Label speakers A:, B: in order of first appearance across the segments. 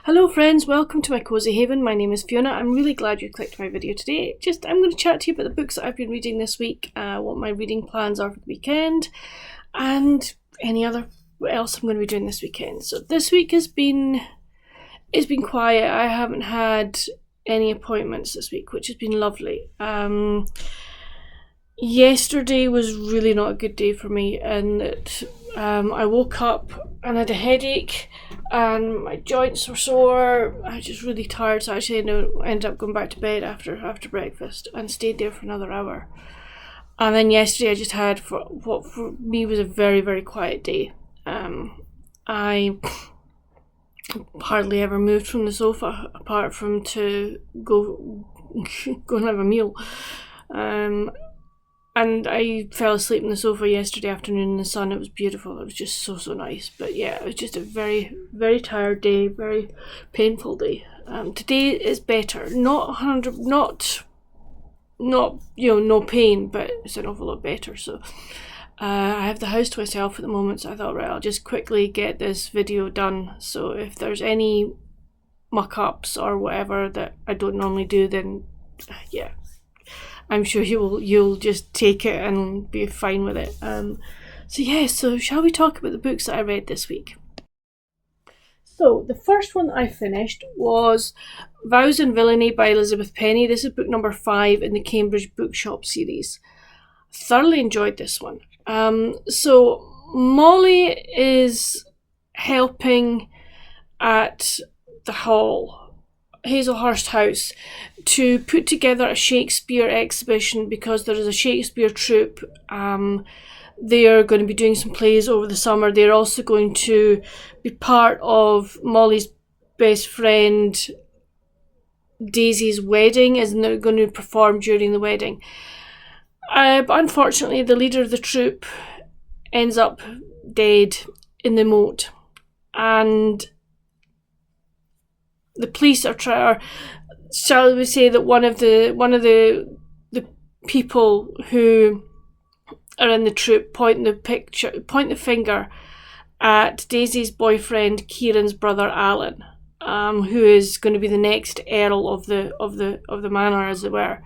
A: Hello friends, welcome to my Cozy Haven. My name is Fiona. I'm really glad you clicked my video today. I'm going to chat to you about the books that I've been reading this week, what my reading plans are for the weekend, and what else I'm going to be doing this weekend. So this week it's been quiet. I haven't had any appointments this week, which has been lovely. Yesterday was really not a good day for me, and I woke up and had a headache and my joints were sore. I was just really tired, so I actually ended up going back to bed after breakfast and stayed there for another hour. And then yesterday I just had what for me was a very, very quiet day. I hardly ever moved from the sofa apart from to go and have a meal. And I fell asleep on the sofa yesterday afternoon in the sun. It was beautiful. It was just so nice. But yeah, it was just a very, very tired day, very painful day. Today is better. Not no pain, but it's an awful lot better. So I have the house to myself at the moment, so I thought, right, I'll just quickly get this video done. So if there's any muck-ups or whatever that I don't normally do, then yeah, I'm sure you'll just take it and be fine with it. So shall we talk about the books that I read this week? So the first one I finished was Vows and Villainy by Elizabeth Penny. This is book number 5 in the Cambridge Bookshop series. Thoroughly enjoyed this one. So Molly is helping at the Hazelhurst House to put together a Shakespeare exhibition because there is a Shakespeare troupe. They are going to be doing some plays over the summer. They're also going to be part of Molly's best friend Daisy's wedding, as they're going to perform during the wedding. But unfortunately, the leader of the troupe ends up dead in the moat, and the police are shall we say that one of the people who are in the troupe point the finger at Daisy's boyfriend Kieran's brother Alan, who is going to be the next Earl of the manor, as it were.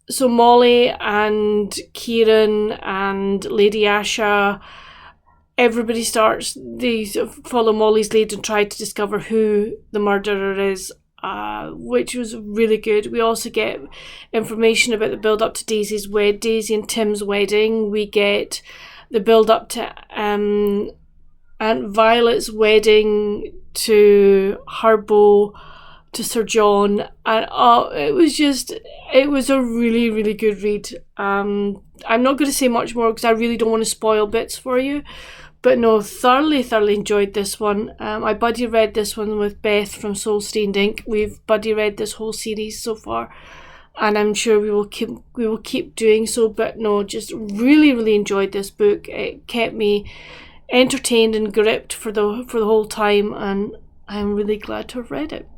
A: So Molly and Kieran and Lady Asha, everybody they follow Molly's lead and try to discover who the murderer is, which was really good. We also get information about the build up to Daisy and Tim's wedding. We get the build up to Aunt Violet's wedding, to her beau, to Sir John, and it was a really, really good read. I'm not going to say much more because I really don't want to spoil bits for you. But no, thoroughly enjoyed this one. I buddy read this one with Beth from Soul Stained Ink. We've buddy read this whole series so far, and I'm sure we will keep doing so. But no, just really enjoyed this book. It kept me entertained and gripped for the whole time, and I'm really glad to have read it.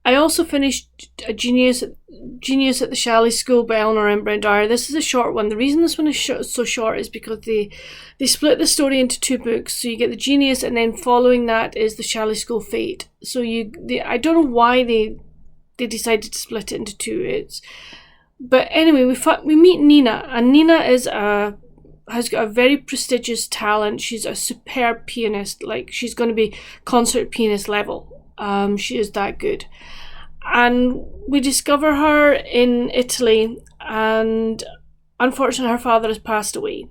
A: I also finished a Genius at the Shalley School by Eleanor Embry Dyer. This is a short one. The reason this one is so short is because they split the story into 2 books. So you get the Genius, and then following that is the Shalley School Fate. So I don't know why they decided to split it into 2. But anyway, we meet Nina, and Nina has got a very prestigious talent. She's a superb pianist. Like, she's going to be concert pianist level. She is that good. And we discover her in Italy, and unfortunately her father has passed away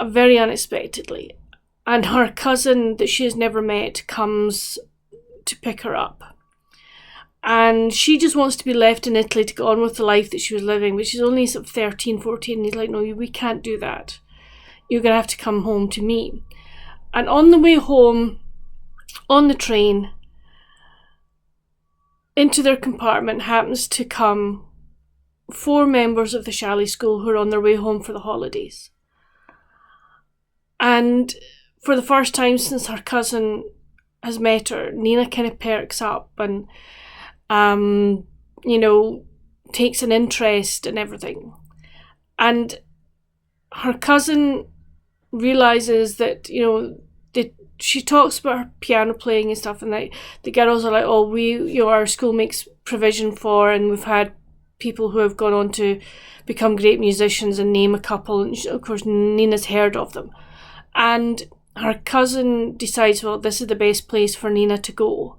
A: very unexpectedly, and her cousin that she has never met comes to pick her up, and she just wants to be left in Italy to go on with the life that she was living, but she's only sort of 13, 14, and he's like, no, we can't do that. You're going to have to come home to me. And on the way home, on the train, into their compartment happens to come 4 members of the Shalley School who are on their way home for the holidays. And for the first time since her cousin has met her, Nina kind of perks up and, takes an interest in everything. And her cousin realises that, she talks about her piano playing and stuff, and like the girls are like, oh, our school makes provision for, and we've had people who have gone on to become great musicians, and name a couple, and of course Nina's heard of them. And her cousin decides, well, this is the best place for Nina to go,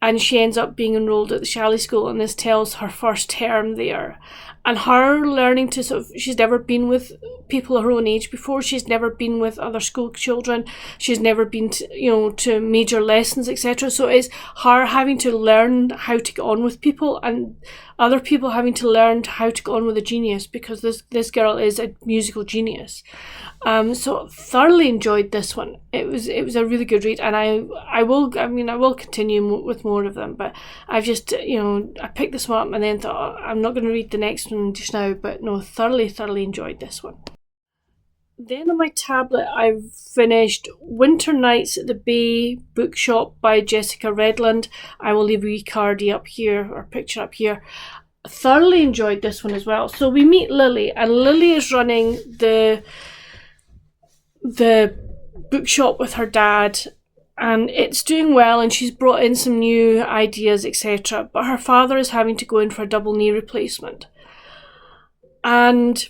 A: and she ends up being enrolled at the Shalley School, and this tells her first term there. And her learning to she's never been with people her own age before. She's never been with other school children. She's never been to major lessons, etc. So it's her having to learn how to get on with people, and other people having to learn how to get on with a genius, because this girl is a musical genius. So thoroughly enjoyed this one. It was a really good read, and I will continue with more of them, but I've just I picked this one up and then thought, I'm not going to read the next one just now, but no, thoroughly enjoyed this one. Then on my tablet I've finished Winter Nights at the Bay Bookshop by Jessica Redland. I will leave a wee cardie up here, or picture up here. Thoroughly enjoyed this one as well. So we meet Lily, and Lily is running the bookshop with her dad, and it's doing well, and she's brought in some new ideas, etc. But her father is having to go in for a double knee replacement, and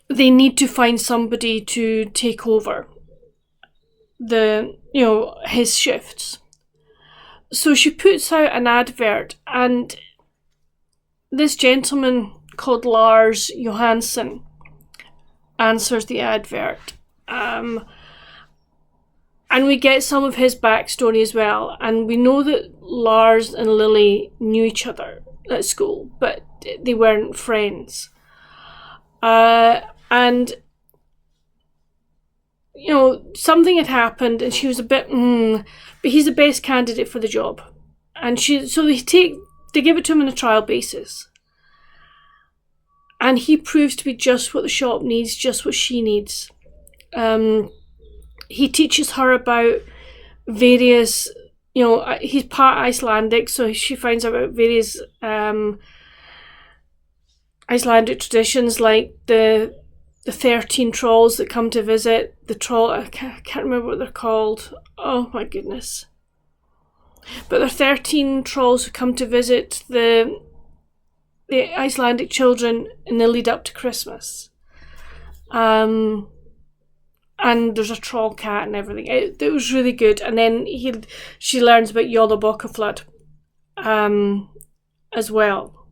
A: they need to find somebody to take over his shifts. So she puts out an advert, and this gentleman called Lars Johansson answers the advert. And we get some of his backstory as well. And we know that Lars and Lily knew each other at school, but they weren't friends. And something had happened, and she was a bit, but he's the best candidate for the job. And they give it to him on a trial basis. And he proves to be just what the shop needs, just what she needs. He teaches her about various, he's part Icelandic, so she finds out about various Icelandic traditions, like the 13 trolls that come to visit. The troll, I can't remember what they're called. Oh my goodness. But there are 13 trolls who come to visit the Icelandic children in the lead up to Christmas. And there's a troll cat and everything. It was really good. And then she learns about Jólabokkaflood as well.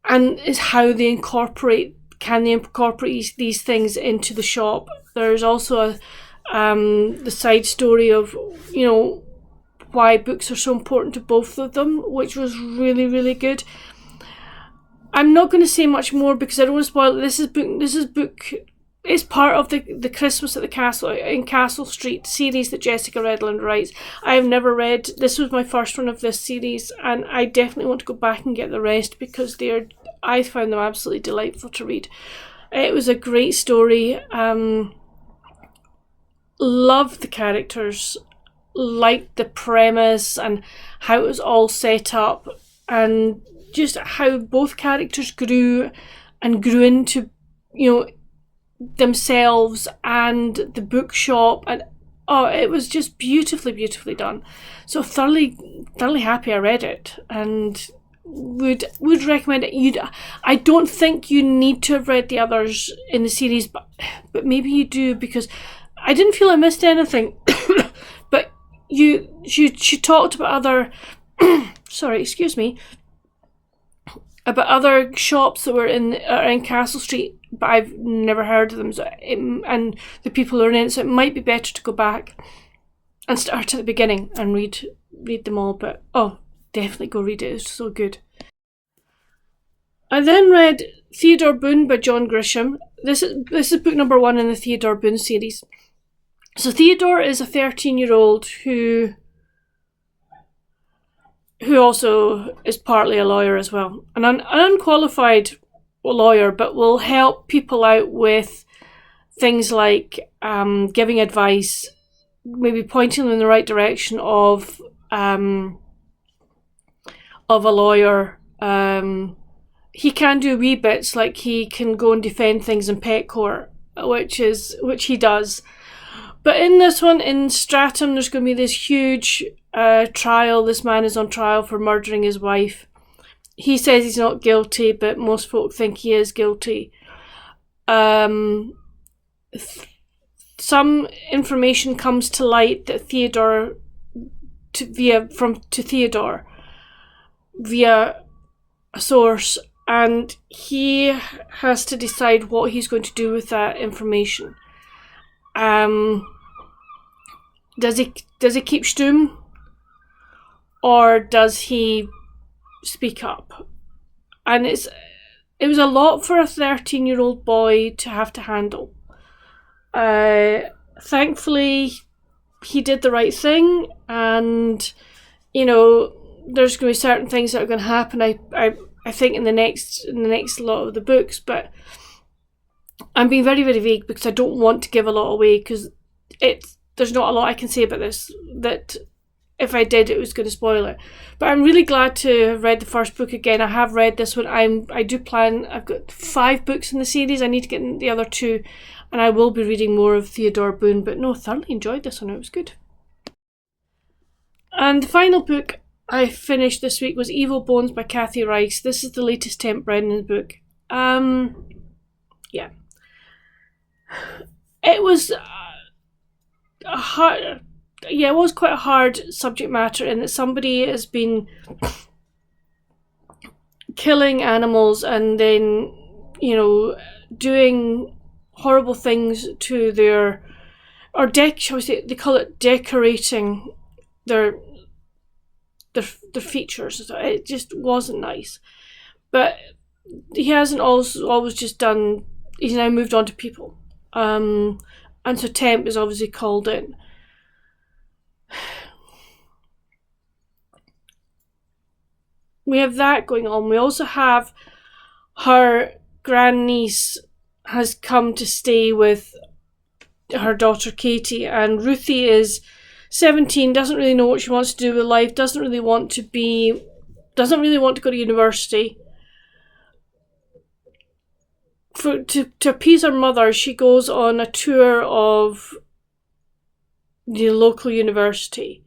A: And it's how they incorporate these things into the shop. There's also the side story of, why books are so important to both of them, which was really, really good. I'm not going to say much more because I don't want to spoil it. This is book. It's part of the Christmas at the Castle in Castle Street series that Jessica Redland writes. I have never read. This was my first one of this series, and I definitely want to go back and get the rest because I found them absolutely delightful to read. It was a great story. Loved the characters. Liked the premise and how it was all set up, and just how both characters grew into themselves and the bookshop, and it was just beautifully done. So thoroughly happy I read it, and would recommend it. I don't think you need to have read the others in the series, but maybe you do, because I didn't feel I missed anything. But she talked about other about other shops that were in Castle Street, but I've never heard of them. So and the people who are in it, so it might be better to go back and start at the beginning and read them all. But definitely go read it. It's so good. I then read Theodore Boone by John Grisham. This is book number 1 in the Theodore Boone series. So Theodore is a 13-year-old who also is partly a lawyer as well. An unqualified lawyer, but will help people out with things like giving advice, maybe pointing them in the right direction of a lawyer. He can do wee bits, like he can go and defend things in pet court, which he does. But in this one, in Stratham, there's going to be this huge trial. This man is on trial for murdering his wife. He says he's not guilty, but most folk think he is guilty. Some information comes to light that Theodore, to Theodore via a source, and he has to decide what he's going to do with that information. Does he keep stum, or does he speak up? And it was a lot for a 13-year-old boy to have to handle. Thankfully, he did the right thing, and there's going to be certain things that are going to happen. I think in the next lot of the books, but I'm being very, very vague because I don't want to give a lot away, because there's not a lot I can say about this that if I did, it was going to spoil it. But I'm really glad to have read the first book again. I have read this one. I've got 5 books in the series. I need to get the other 2, and I will be reading more of Theodore Boone. But no, thoroughly enjoyed this one. It was good. And the final book I finished this week was Evil Bones by Kathy Rice. This is the latest Temp Brennan book. Yeah. It was it was quite a hard subject matter, in that somebody has been killing animals and then, doing horrible things to their, shall we say, they call it decorating their features. It just wasn't nice. But he hasn't always just done, he's now moved on to people. And so Temp is obviously called in. We have that going on. We also have her grandniece has come to stay with her daughter Katie, and Ruthie is 17, doesn't really know what she wants to do with life, doesn't really want to go to university. To appease her mother, she goes on a tour of the local university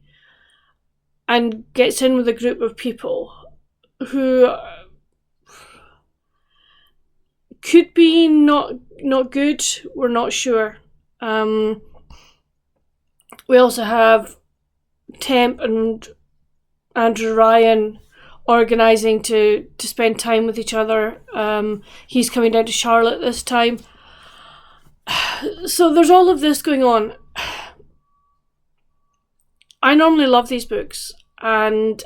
A: and gets in with a group of people who could be not good. We're not sure. We also have Temp and Andrew Ryan organising to spend time with each other. He's coming down to Charlotte this time. So there's all of this going on. I normally love these books, and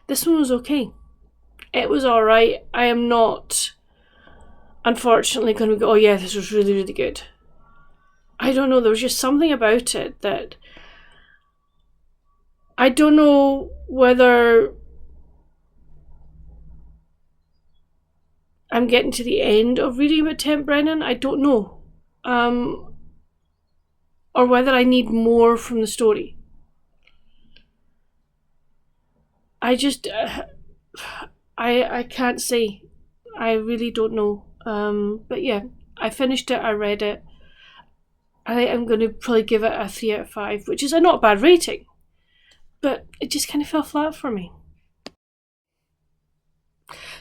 A: this one was okay. It was alright. I am not, unfortunately, going to go, oh yeah, this was really, really good. I don't know, there was just something about it that I don't know whether I'm getting to the end of reading about Temp Brennan. I don't know. Or whether I need more from the story. I just, I can't say. I really don't know. But yeah, I finished it, I read it. I am going to probably give it a 3 out of 5, which is a not bad rating. But it just kind of fell flat for me.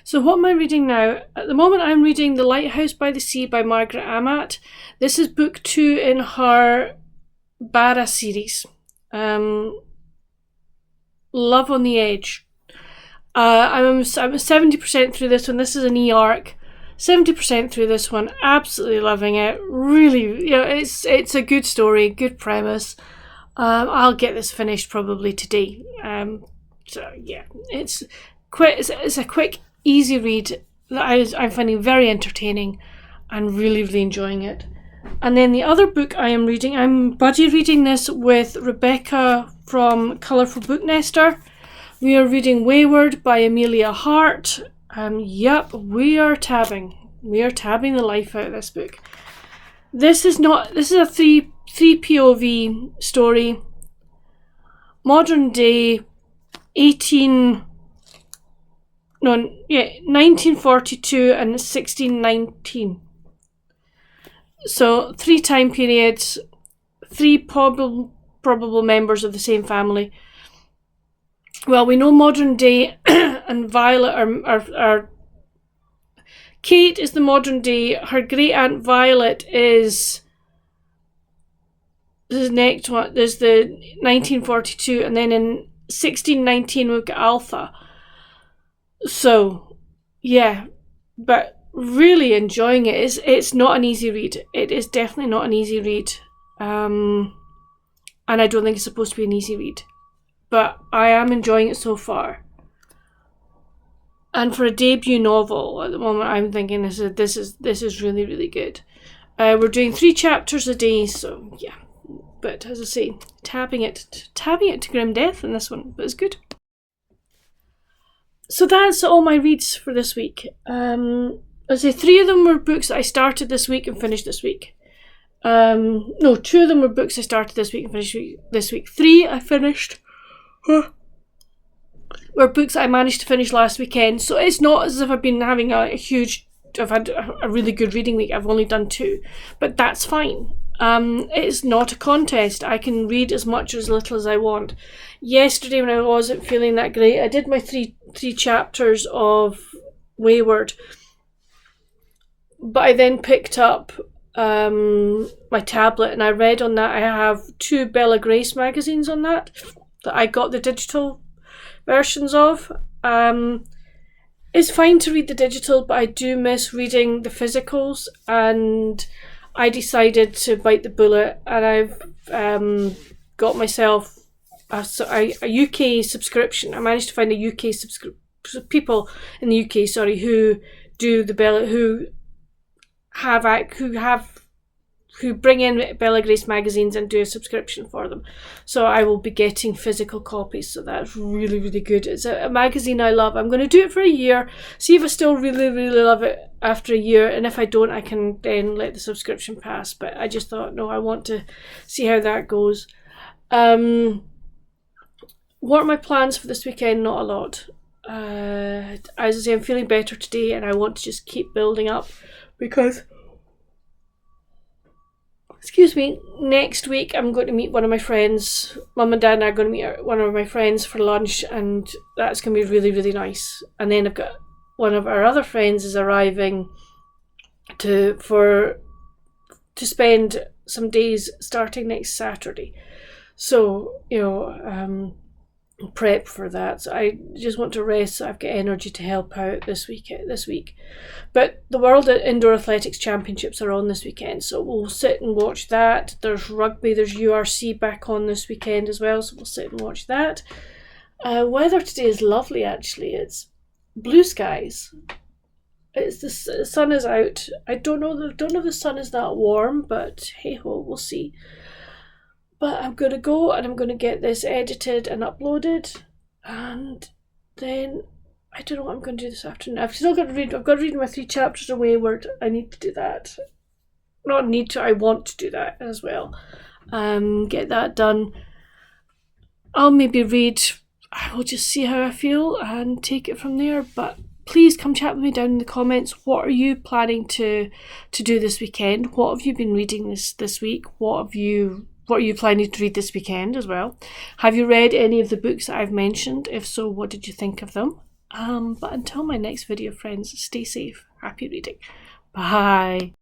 A: So what am I reading now? At the moment I'm reading The Lighthouse by the Sea by Margaret Amat. This is book 2 in her Barra series. Love on the Edge. I'm 70% through this one. This is an e-arc. 70% through this one. Absolutely loving it. Really, it's a good story, good premise. I'll get this finished probably today. So yeah, it's a quick, easy read that I'm finding very entertaining and really, really enjoying it. And then the other book I am reading, I'm buddy reading this with Rebecca from Colourful Book Nester. We are reading Wayward by Amelia Hart. Yep, we are tabbing the life out of this book. This is a three POV story. Modern day 1942 and 1619. So 3 time periods, 3 probable members of the same family. Well, we know modern day and Violet are Kate is the modern day. Her great aunt Violet is the next one. There's the 1942, and then in 1619 we've got Alpha. So, yeah, but really enjoying it. It's not an easy read. It is definitely not an easy read. And I don't think it's supposed to be an easy read. But I am enjoying it so far. And for a debut novel, at the moment, I'm thinking this is really, really good. We're doing 3 chapters a day, so yeah. But as I say, tabbing it to grim death in this one, but it's good. So that's all my reads for this week. As I say, 3 of them were books that I started this week and finished this week. No, 2 of them were books I started this week and finished this week. 3 I finished were books I managed to finish last weekend. So it's not as if I've been having I've had a really good reading week. I've only done 2, but that's fine. It's not a contest. I can read as much or as little as I want. Yesterday, when I wasn't feeling that great, I did my three chapters of Wayward, but I then picked up my tablet and I read on that. I have 2 Bella Grace magazines on that I got the digital versions of. It's fine to read the digital, but I do miss reading the physicals, and I decided to bite the bullet, and I've got myself a UK subscription. I managed to find a UK people in the UK, who do the Bella, who bring in Bella Grace magazines and do a subscription for them. So I will be getting physical copies, so that's really, really good. It's a magazine I love. I'm going to do it for a year, see if I still really, really love it after a year, and if I don't, I can then let the subscription pass. But I just thought, no, I want to see how that goes. What are my plans for this weekend? Not a lot. As I say, I'm feeling better today, and I want to just keep building up, because next week I'm going to meet one of my friends. Mum and Dad and I are going to meet one of my friends for lunch, and that's going to be really, really nice. And then I've got one of our other friends is arriving to spend some days starting next Saturday. So, prep for that. So I just want to rest so I've got energy to help out this week. But the World Indoor Athletics Championships are on this weekend, so we'll sit and watch that. There's rugby, there's URC back on this weekend as well, so we'll sit and watch that. Weather today is lovely, actually. It's blue skies. The sun is out. I don't know if the sun is that warm, but hey ho, we'll see. But I'm going to go and I'm going to get this edited and uploaded, and then I don't know what I'm going to do this afternoon. I've got to read my 3 chapters of Wayward. I need to do that. Not need to, I want to do that as well. Get that done. I'll maybe read. I will just see how I feel and take it from there. But please come chat with me down in the comments. What are you planning to do this weekend? What have you been reading this week? What are you planning to read this weekend as well? Have you read any of the books that I've mentioned? If so, what did you think of them? But until my next video, friends, stay safe. Happy reading. Bye.